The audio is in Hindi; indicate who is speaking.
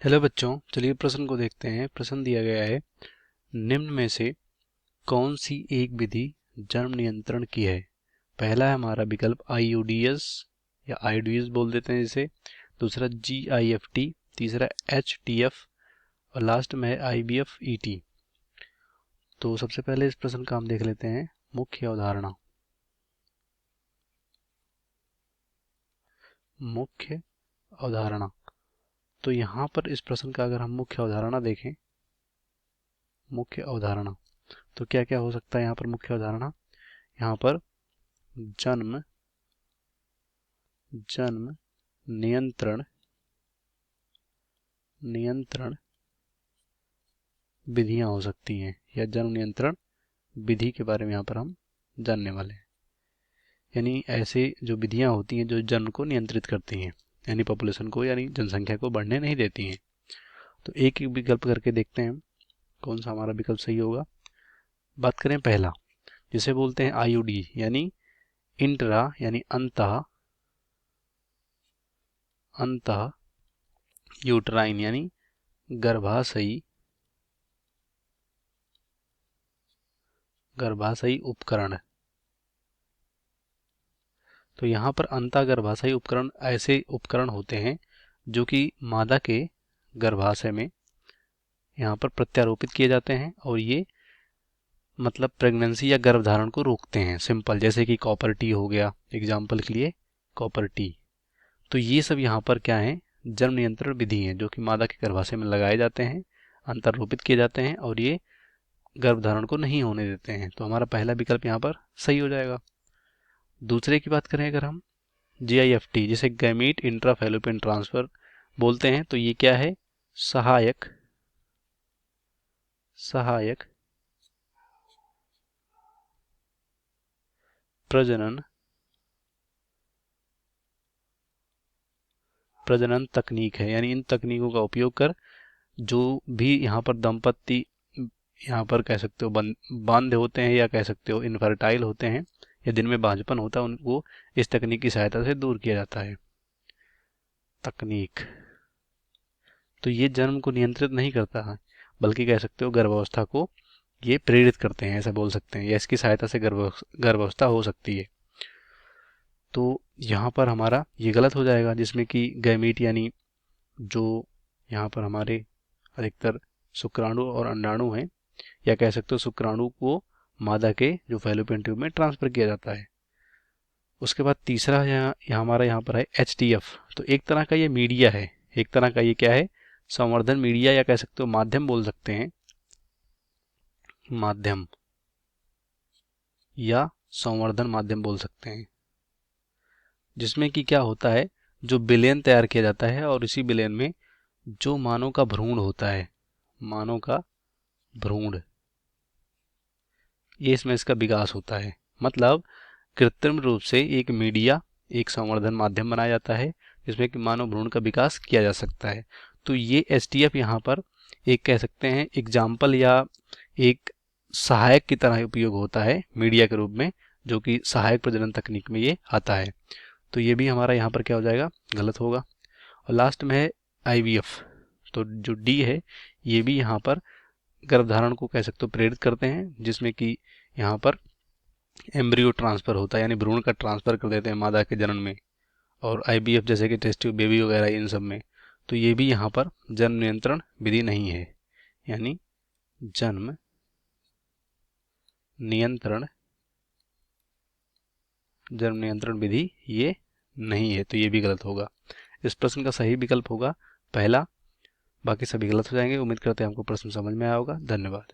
Speaker 1: हेलो बच्चों, चलिए प्रश्न को देखते हैं। प्रश्न दिया गया है, निम्न में से कौन सी एक विधि जन्म नियंत्रण की है। पहला है हमारा विकल्प IUDs या IUDs बोल देते हैं इसे, दूसरा GIFT, तीसरा HTF और लास्ट में है IVF-ET। तो सबसे पहले इस प्रश्न का हम देख लेते हैं मुख्य अवधारणा। मुख्य अवधारणा, तो यहाँ पर इस प्रश्न का अगर हम मुख्य अवधारणा देखें, मुख्य अवधारणा तो क्या क्या हो सकता है यहाँ पर। मुख्य अवधारणा यहाँ पर जन्म नियंत्रण विधियां हो सकती हैं, या जन्म नियंत्रण विधि के बारे में यहाँ पर हम जानने वाले हैं। यानी ऐसे जो विधियां होती हैं जो जन्म को नियंत्रित करती हैं, यानी पॉपुलेशन को, यानी जनसंख्या को बढ़ने नहीं देती हैं। तो एक एक विकल्प करके देखते हैं कौन सा हमारा विकल्प सही होगा। बात करें पहला, जिसे बोलते हैं IUD यानी इंट्रा यानी अंतः यूट्राइन यानी गर्भाशयी उपकरण। तो यहाँ पर अंतःगर्भाशयी उपकरण ऐसे उपकरण होते हैं जो कि मादा के गर्भाशय में यहाँ पर प्रत्यारोपित किए जाते हैं, और ये मतलब प्रेगनेंसी या गर्भधारण को रोकते हैं। सिंपल, जैसे कि कॉपर टी हो गया, एग्जाम्पल के लिए कॉपर टी। तो ये सब यहाँ पर क्या है, जन्म नियंत्रण विधि है जो कि मादा के गर्भाशय में लगाए जाते हैं, अंतर्रोपित किए जाते हैं और ये गर्भधारण को नहीं होने देते हैं। तो हमारा पहला विकल्प यहाँ पर सही हो जाएगा। दूसरे की बात करें अगर हम, GIFT जिसे गैमीट इंट्रा फैलोपियन ट्रांसफर बोलते हैं, तो ये क्या है, सहायक प्रजनन तकनीक है। यानी इन तकनीकों का उपयोग कर जो भी यहाँ पर दंपत्ति यहाँ पर कह सकते हो बांध होते हैं, या कह सकते हो इनफर्टाइल होते हैं, या दिन में बांझपन होता है, उनको इस तकनीक की सहायता से दूर किया जाता है। तकनीक तो ये जन्म को नियंत्रित नहीं करता है, बल्कि कह सकते हो गर्भावस्था को ये प्रेरित करते हैं, ऐसा बोल सकते हैं, या इसकी सहायता से गर्भावस्था हो सकती है। तो यहाँ पर हमारा ये गलत हो जाएगा, जिसमें कि गैमीट यानी जो यहाँ पर हमारे अधिकतर शुक्राणु और अंडाणु हैं, या कह सकते हो शुक्राणु को मादा के जो फैलोपियन ट्यूब में ट्रांसफर किया जाता है। उसके बाद तीसरा यहाँ हमारा यहाँ पर है HTF। तो एक तरह का ये मीडिया है, एक तरह का ये क्या है, संवर्धन मीडिया, या कह सकते हो माध्यम बोल सकते हैं, माध्यम या संवर्धन माध्यम बोल सकते हैं, जिसमें कि क्या होता है, जो विलयन तैयार किया जाता है और इसी विलयन में जो मानव का भ्रूण होता है, मानव का भ्रूण, ये इसमें इसका विकास होता है। मतलब कृत्रिम रूप से एक मीडिया, एक संवर्धन माध्यम बनाया जाता है जिसमें कि मानव भ्रूण का विकास किया जा सकता है। तो ये STF यहाँ पर एक कह सकते हैं एग्जाम्पल या एक सहायक की तरह उपयोग होता है मीडिया के रूप में, जो कि सहायक प्रजनन तकनीक में ये आता है। तो ये भी हमारा यहाँ पर क्या हो जाएगा, गलत होगा। और लास्ट में है IVF। तो जो D है ये भी यहाँ पर गर्भधारण को कह सकते हो प्रेरित करते हैं, जिसमें कि यहाँ पर एम्ब्रियो ट्रांसफर होता है, यानी भ्रूण का ट्रांसफर कर देते हैं मादा के जनन में, और IVF जैसे कि टेस्ट ट्यूब बेबी वगैरह इन सब में। तो ये भी यहाँ पर जन्म नियंत्रण विधि नहीं है, यानी जन्म नियंत्रण विधि ये नहीं है। तो ये भी गलत होगा। इस प्रश्न का सही विकल्प होगा पहला, बाकी सभी गलत हो जाएंगे। उम्मीद करते हैं हमको प्रश्न समझ में आया होगा। धन्यवाद।